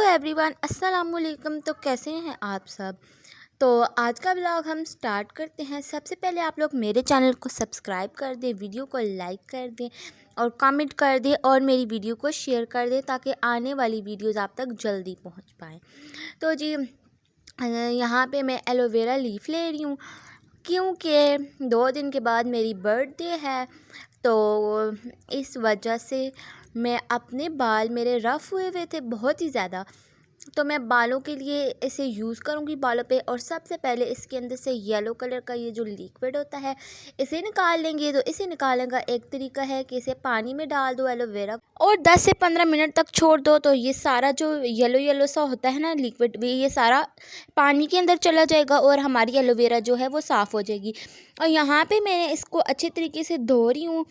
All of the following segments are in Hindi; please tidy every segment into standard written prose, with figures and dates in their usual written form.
एवरीवन, अस्सलाम वालेकुम। तो कैसे हैं आप सब। तो आज का ब्लॉग हम स्टार्ट करते हैं। सबसे पहले आप लोग मेरे चैनल को सब्सक्राइब कर दें, वीडियो को लाइक कर दें और कमेंट कर दें और मेरी वीडियो को शेयर कर दें ताकि आने वाली वीडियोस आप तक जल्दी पहुंच पाएँ। तो जी यहाँ पे मैं एलोवेरा लीफ ले रही हूँ क्योंकि 2 दिन के बाद मेरी बर्थडे है। तो इस वजह से मैं अपने बाल मेरे रफ़ हुए हुए थे बहुत ही ज़्यादा, तो मैं बालों के लिए इसे यूज़ करूँगी बालों पे। और सबसे पहले इसके अंदर से येलो कलर का ये जो लिक्विड होता है इसे निकाल लेंगे। तो इसे निकालने का एक तरीका है कि इसे पानी में डाल दो एलोवेरा और 10 से 15 मिनट तक छोड़ दो। तो ये सारा जो येलो येलो सा होता है ना लिक्विड भी, ये सारा पानी के अंदर चला जाएगा और हमारी एलोवेरा जो है वो साफ़ हो जाएगी। और यहाँ पे मैंने इसको अच्छे तरीके से धो रही हूँ।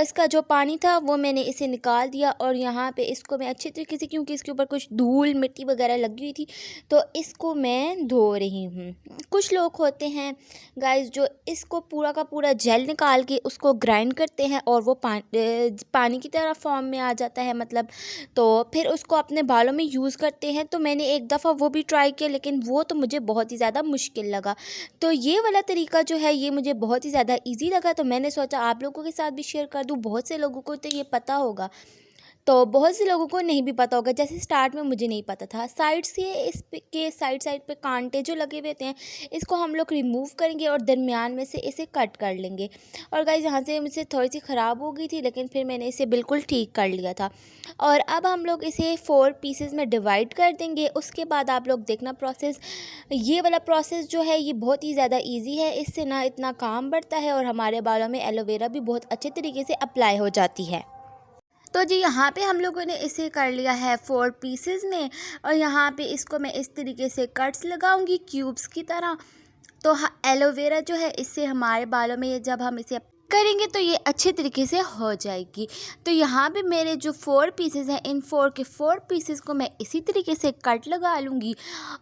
इसका जो पानी था वो मैंने इसे निकाल दिया और यहाँ पे इसको मैं अच्छे तरीके से, क्योंकि इसके ऊपर कुछ धूल मिट्टी वगैरह लगी हुई थी, तो इसको मैं धो रही हूँ। कुछ लोग होते हैं गाइस जो इसको पूरा का पूरा जेल निकाल के उसको ग्राइंड करते हैं और वो पानी की तरह फॉर्म में आ जाता है मतलब, तो फिर उसको अपने बालों में यूज़ करते हैं। तो मैंने एक दफ़ा वो भी ट्राई किया, लेकिन वो तो मुझे बहुत ही ज़्यादा मुश्किल लगा। तो ये वाला तरीका जो है ये मुझे बहुत ही ज़्यादा ईजी लगा, तो मैंने सोचा आप लोगों के साथ भी शेयर कर दूँ। बहुत से लोगों को तो ये पता होगा, तो बहुत से लोगों को नहीं भी पता होगा। जैसे स्टार्ट में मुझे नहीं पता था। साइड से के साइड पे कांटे जो लगे हुए थे इसको हम लोग रिमूव करेंगे और दरमियान में से इसे कट कर लेंगे। और गाइस यहाँ से मुझसे थोड़ी सी ख़राब हो गई थी, लेकिन फिर मैंने इसे बिल्कुल ठीक कर लिया था। और अब हम लोग इसे 4 पीसेस में डिवाइड कर देंगे। उसके बाद आप लोग देखना प्रोसेस, ये वाला प्रोसेस जो है ये बहुत ही ज़्यादा ईजी है। इससे ना इतना काम बढ़ता है और हमारे बालों में एलोवेरा भी बहुत अच्छे तरीके से अप्लाई हो जाती है। तो जी यहाँ पे हम लोगों ने इसे कर लिया है 4 पीसेस में और यहाँ पे इसको मैं इस तरीके से कट्स लगाऊंगी क्यूब्स की तरह। तो एलोवेरा जो है इससे हमारे बालों में जब हम इसे करेंगे तो ये अच्छे तरीके से हो जाएगी। तो यहाँ पे मेरे जो 4 पीसेस हैं, इन 4 के 4 पीसेस को मैं इसी तरीके से कट लगा लूँगी।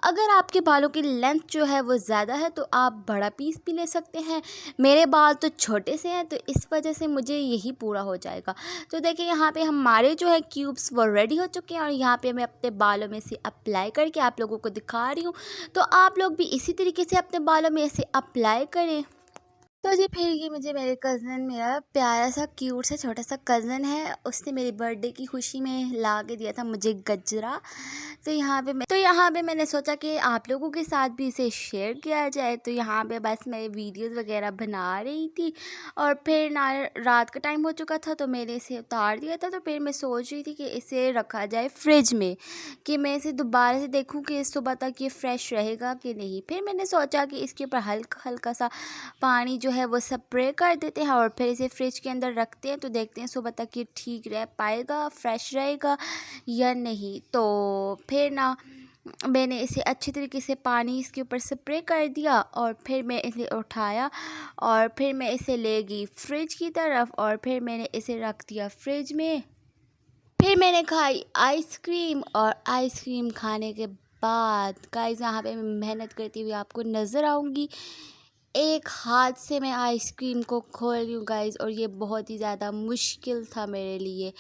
अगर आपके बालों की लेंथ जो है वो ज़्यादा है तो आप बड़ा पीस भी ले सकते हैं। मेरे बाल तो छोटे से हैं तो इस वजह से मुझे यही पूरा हो जाएगा। तो देखिए यहाँ पे हमारे जो है क्यूब्स वो रेडी हो चुके हैं और यहाँ पे मैं अपने बालों में से अप्लाई करके आप लोगों को दिखा रही हूँ। तो आप लोग भी इसी तरीके से अपने बालों में इसे अप्लाई करें। तो जी फिर ये मुझे मेरे कज़न, मेरा प्यारा सा क्यूट सा छोटा सा कज़न है, उसने मेरी बर्थडे की खुशी में ला के दिया था मुझे गजरा। तो यहाँ पे मैंने सोचा कि आप लोगों के साथ भी इसे शेयर किया जाए। तो यहाँ पे बस मैं वीडियोस वगैरह बना रही थी और फिर ना रात का टाइम हो चुका था तो मैंने इसे उतार दिया था। तो फिर मैं सोच रही थी कि इसे रखा जाए फ्रिज में, कि मैं इसे दोबारा से देखूँ कि सुबह तक ये फ्रेश रहेगा कि नहीं। फिर मैंने सोचा कि इसके ऊपर हल्का हल्का सा पानी जो है वो स्प्रे कर देते हैं और फिर इसे फ्रिज के अंदर रखते हैं। तो देखते हैं सुबह तक ये ठीक रह पाएगा, फ्रेश रहेगा या नहीं। तो फिर ना मैंने इसे अच्छे तरीके से पानी इसके ऊपर स्प्रे कर दिया और फिर मैं इसे उठाया और फिर मैं इसे ले गई फ्रिज की तरफ और फिर मैंने इसे रख दिया फ्रिज में। फिर मैंने खाई आइसक्रीम और आइसक्रीम खाने के बाद गाइस यहाँ पे मैं मेहनत करती हुई आपको नज़र आऊँगी। एक हाथ से मैं आइसक्रीम को खोल रही हूँ गाइस और ये बहुत ही ज़्यादा मुश्किल था मेरे लिए।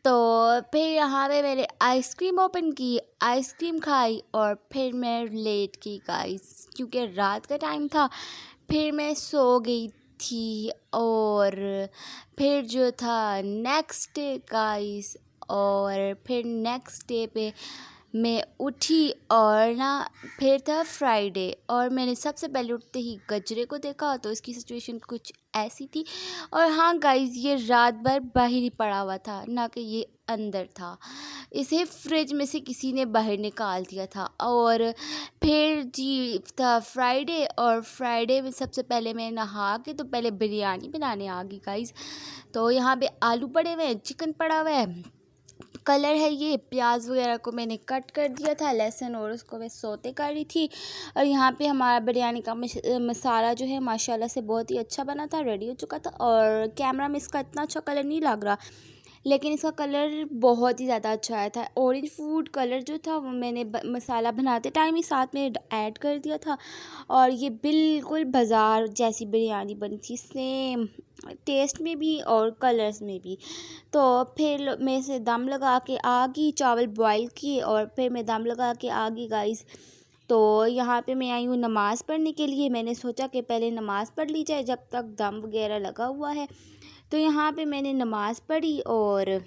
तो फिर यहाँ पे मैंने आइसक्रीम ओपन की, आइसक्रीम खाई और फिर मैं लेट गई गाइस, क्योंकि रात का टाइम था। फिर मैं सो गई थी और फिर जो था नेक्स्ट डे गाइस, और फिर नेक्स्ट डे पे मैं उठी और ना फिर था फ्राइडे और मैंने सबसे पहले उठते ही गजरे को देखा तो इसकी सिचुएशन कुछ ऐसी थी। और हाँ गाइस, ये रात भर बाहर ही पड़ा हुआ था, ना कि ये अंदर था। इसे फ्रिज में से किसी ने बाहर निकाल दिया था। और फिर जी था फ्राइडे और फ्राइडे में सबसे पहले मैं नहा के तो पहले बिरयानी बनाने आ गई गाइस। तो यहाँ पे आलू पड़े हुए हैं, चिकन पड़ा हुआ है, कलर है ये, प्याज वगैरह को मैंने कट कर दिया था, लहसुन, और उसको मैं सौते कर रही थी। और यहाँ पे हमारा बिरयानी का मसाला जो है माशाल्लाह से बहुत ही अच्छा बना था, रेडी हो चुका था। और कैमरा में इसका इतना अच्छा कलर नहीं लग रहा, लेकिन इसका कलर बहुत ही ज़्यादा अच्छा आया था। ऑरेंज फूड कलर जो था वो मैंने मसाला बनाते टाइम ही साथ में ऐड कर दिया था और ये बिल्कुल बाज़ार जैसी बिरयानी बनी थी, सेम टेस्ट में भी और कलर्स में भी। तो फिर मैं से दम लगा के आ गई, चावल बॉईल किए और फिर मैं दम लगा के आ गई गाइस। तो यहाँ पे मैं आई हूँ नमाज़ पढ़ने के लिए। मैंने सोचा कि पहले नमाज़ पढ़ ली जाए जब तक दम वगैरह लगा हुआ है। तो यहाँ पे मैंने नमाज़ पढ़ी और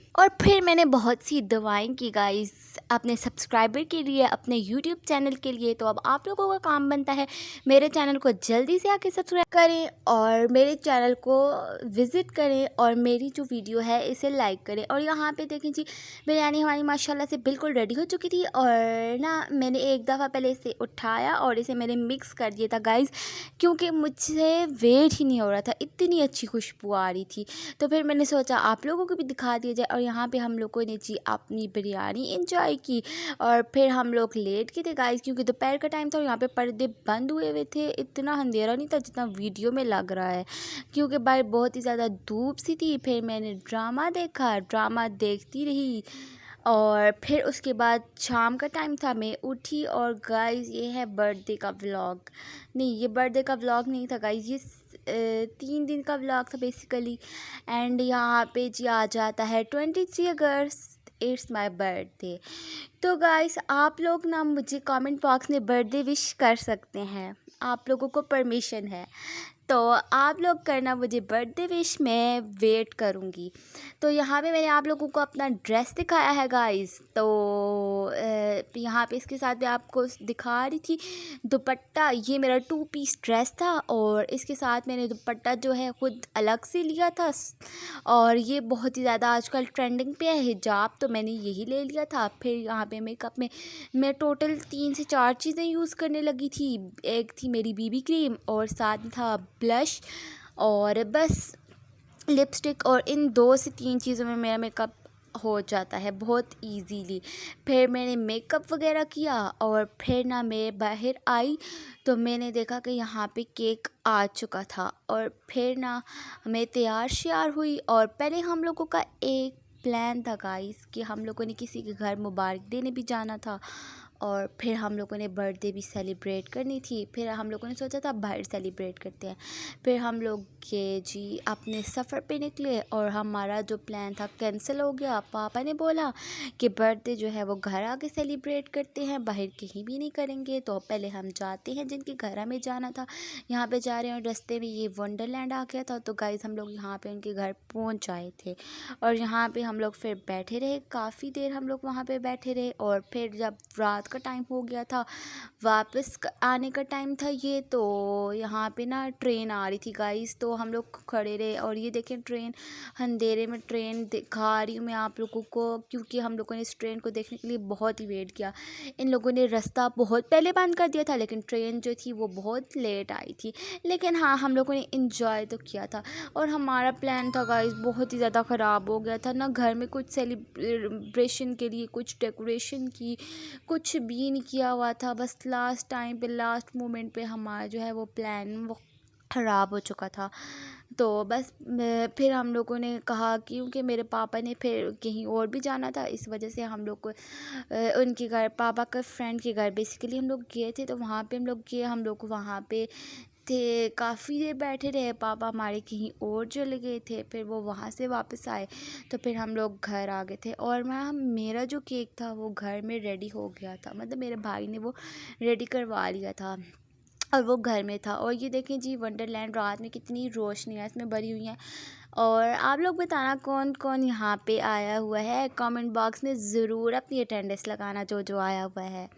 फिर मैंने बहुत सी दुआएं की गाइस अपने सब्सक्राइबर के लिए, अपने यूट्यूब चैनल के लिए। तो अब आप लोगों का काम बनता है मेरे चैनल को जल्दी से आके सब्सक्राइब करें और मेरे चैनल को विज़िट करें और मेरी जो वीडियो है इसे लाइक करें। और यहाँ पे देखें जी, बिरयानी हमारी माशाल्लाह से बिल्कुल रेडी हो चुकी थी। और ना मैंने एक दफ़ा पहले इसे उठाया और इसे मैंने मिक्स कर दिया था गाइस, क्योंकि मुझसे वेट ही नहीं हो रहा था, इतनी अच्छी खुशबू आ रही थी। तो फिर मैंने सोचा आप लोगों को भी दिखा दिया जाए। और यहाँ पे हम लोगों ने जी अपनी बिरयानी एंजॉय की और फिर हम लोग लेट के थे गाइस, क्योंकि दोपहर का टाइम था और यहाँ पे पर्दे बंद हुए हुए थे। इतना अंधेरा नहीं था जितना वीडियो में लग रहा है, क्योंकि बाहर बहुत ही ज़्यादा धूप सी थी। फिर मैंने ड्रामा देखा, ड्रामा देखती रही और फिर उसके बाद शाम का टाइम था, मैं उठी और गाइस ये है बर्थडे का व्लॉग। नहीं, ये बर्थडे का व्लॉग नहीं था गाइस, ये 3 दिन का व्लॉग था बेसिकली। एंड यहाँ पे जी आ जाता है 23 अगस्त, इट्स माय बर्थडे। तो गाइस आप लोग ना मुझे कमेंट बॉक्स में बर्थडे विश कर सकते हैं, आप लोगों को परमिशन है। तो आप लोग करना मुझे बर्थडे विश, मैं वेट करूँगी। तो यहाँ पे मैंने आप लोगों को अपना ड्रेस दिखाया है गाइस। तो यहाँ पे इसके साथ मैं आपको दिखा रही थी दुपट्टा। ये मेरा 2 पीस ड्रेस था और इसके साथ मैंने दुपट्टा जो है ख़ुद अलग से लिया था। और ये बहुत ही ज़्यादा आजकल ट्रेंडिंग पे है हिजाब, तो मैंने यही ले लिया था। फिर यहाँ पे मेकअप में मैं टोटल 3 से 4 चीज़ें यूज़ करने लगी थी। एक थी मेरी बीबी क्रीम और साथ में था ब्लश और बस लिपस्टिक। और इन 2 से 3 चीज़ों में मेरा मेकअप हो जाता है बहुत इजीली। फिर मैंने मेकअप वगैरह किया और फिर ना मैं बाहर आई तो मैंने देखा कि यहाँ पे केक आ चुका था। और फिर ना मैं तैयार श्यार हुई और पहले हम लोगों का एक प्लान था गाइस कि हम लोगों ने किसी के घर मुबारक देने भी जाना था और फिर हम लोगों ने बर्थडे भी सेलिब्रेट करनी थी। फिर हम लोगों ने सोचा था बाहर सेलिब्रेट करते हैं। फिर हम लोग के जी अपने सफ़र पे निकले और हमारा जो प्लान था कैंसिल हो गया। पापा ने बोला कि बर्थडे जो है वो घर आके सेलिब्रेट करते हैं, बाहर कहीं भी नहीं करेंगे। तो पहले हम जाते हैं जिनके घर हमें जाना था। यहाँ पे जा रहे हैं और रास्ते में ये वंडरलैंड आ गया था। तो गाइस हम लोग यहाँ पे उनके घर पहुँच आए थे और यहाँ पे हम लोग फिर बैठे रहे, काफ़ी देर हम लोग वहाँ पे बैठे रहे। और फिर जब रात का टाइम हो गया था, वापस आने का टाइम था ये, तो यहाँ पे ना ट्रेन आ रही थी गाइस। तो हम लोग खड़े रहे और ये देखें ट्रेन, अंधेरे में ट्रेन दिखा रही हूँ मैं आप लोगों को, क्योंकि हम लोगों ने इस ट्रेन को देखने के लिए बहुत ही वेट किया। इन लोगों ने रास्ता बहुत पहले बंद कर दिया था, लेकिन ट्रेन जो थी वो बहुत लेट आई थी। लेकिन हाँ, हम लोगों ने इंजॉय तो किया था। और हमारा प्लान था गाइस बहुत ही ज़्यादा ख़राब हो गया था ना, घर में कुछ सेलिब्रेशन के लिए कुछ डेकोरेशन की कुछ भी नहीं किया हुआ था। बस लास्ट टाइम पे, लास्ट मोमेंट पे हमारा जो है वो प्लान वो ख़राब हो चुका था। तो बस फिर हम लोगों ने कहा, क्योंकि मेरे पापा ने फिर कहीं और भी जाना था, इस वजह से हम लोग को उनके घर, पापा के फ्रेंड के घर बेसिकली हम लोग गए थे। तो वहाँ पे हम लोग गए, हम लोग वहाँ पे थे, काफ़ी देर बैठे रहे। पापा हमारे कहीं और चले गए थे, फिर वो वहाँ से वापस आए तो फिर हम लोग घर आ गए थे। और मेरा जो केक था वो घर में रेडी हो गया था, मतलब मेरे भाई ने वो रेडी करवा लिया था और वो घर में था। और ये देखें जी वंडरलैंड रात में कितनी रोशनियाँ इसमें भरी हुई हैं। और आप लोग बताना कौन कौन यहाँ पे आया हुआ है, कमेंट बॉक्स में ज़रूर अपनी अटेंडेंस लगाना जो जो आया हुआ है।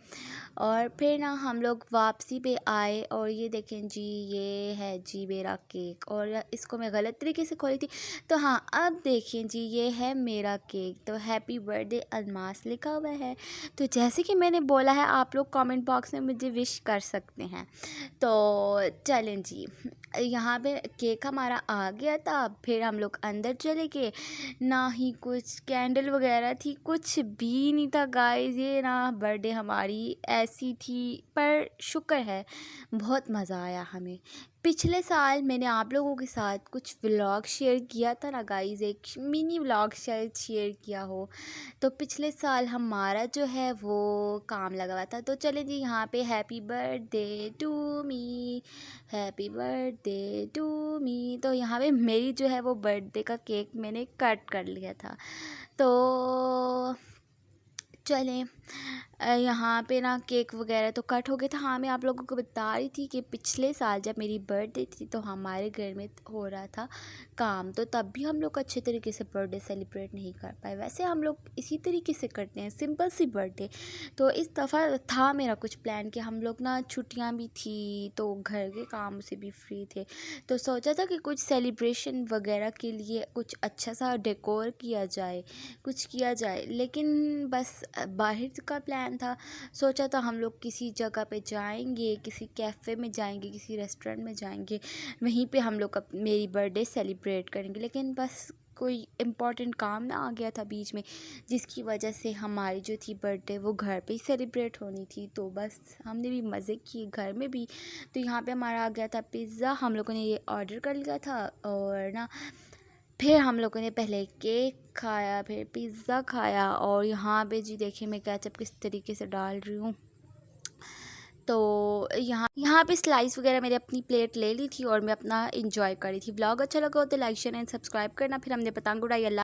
और फिर ना हम लोग वापसी पे आए और ये देखें जी, ये है जी मेरा केक और इसको मैं गलत तरीके से खोली थी। तो हाँ, अब देखें जी, ये है मेरा केक। तो हैप्पी बर्थडे अलमास लिखा हुआ है। तो जैसे कि मैंने बोला है, आप लोग कमेंट बॉक्स में मुझे विश कर सकते हैं। तो चलें जी, यहाँ पे केक हमारा आ गया था। फिर हम लोग अंदर चले गए, ना ही कुछ कैंडल वगैरह थी, कुछ भी नहीं था गाइस। ये ना बर्थडे हमारी ऐसी थी, पर शुक्र है बहुत मज़ा आया हमें। पिछले साल मैंने आप लोगों के साथ कुछ व्लॉग शेयर किया था ना गाइस, एक मिनी व्लॉग शायद शेयर किया हो। तो पिछले साल हमारा जो है वो काम लगा हुआ था। तो चले जी, यहाँ पे happy birthday to me, happy birthday to me. तो यहाँ पे मेरी जो है वो बर्थडे का केक मैंने कट कर लिया था। तो चलें, यहाँ पे ना केक वगैरह तो कट हो गया था। हाँ, मैं आप लोगों को बता रही थी कि पिछले साल जब मेरी बर्थडे थी तो हमारे घर में हो रहा था काम, तो तब भी हम लोग अच्छे तरीके से बर्थडे सेलिब्रेट नहीं कर पाए। वैसे हम लोग इसी तरीके से करते हैं, सिंपल सी बर्थडे। तो इस दफ़ा था मेरा कुछ प्लान कि हम लोग ना, छुट्टियाँ भी थी तो घर के काम से भी फ्री थे, तो सोचा था कि कुछ सेलिब्रेशन वगैरह के लिए कुछ अच्छा सा डेकोर किया जाए, कुछ किया जाए। लेकिन बस बाहर का प्लान था। सोचा था हम लोग किसी जगह पे जाएंगे, किसी कैफ़े में जाएंगे, किसी रेस्टोरेंट में जाएंगे, वहीं पे हम लोग मेरी बर्थडे सेलिब्रेट करेंगे। लेकिन बस कोई इम्पॉर्टेंट काम ना आ गया था बीच में, जिसकी वजह से हमारी जो थी बर्थडे वो घर पे ही सेलिब्रेट होनी थी। तो बस हमने भी मज़े किए घर में भी। तो यहाँ पे हमारा आ गया था पिज़्ज़ा, हम लोगों ने ये ऑर्डर कर लिया था। और ना फिर हम लोगों ने पहले केक खाया, फिर पिज़्ज़ा खाया। और यहाँ पे जी देखिए मैं केचप किस तरीके से डाल रही हूँ। तो यहाँ यहाँ पे स्लाइस वगैरह मैंने अपनी प्लेट ले ली थी और मैं अपना इंजॉय कर रही थी। व्लॉग अच्छा लगा हो तो लाइक शेयर एंड सब्सक्राइब करना। फिर हमने पतंग उड़ाई। अल्लाह।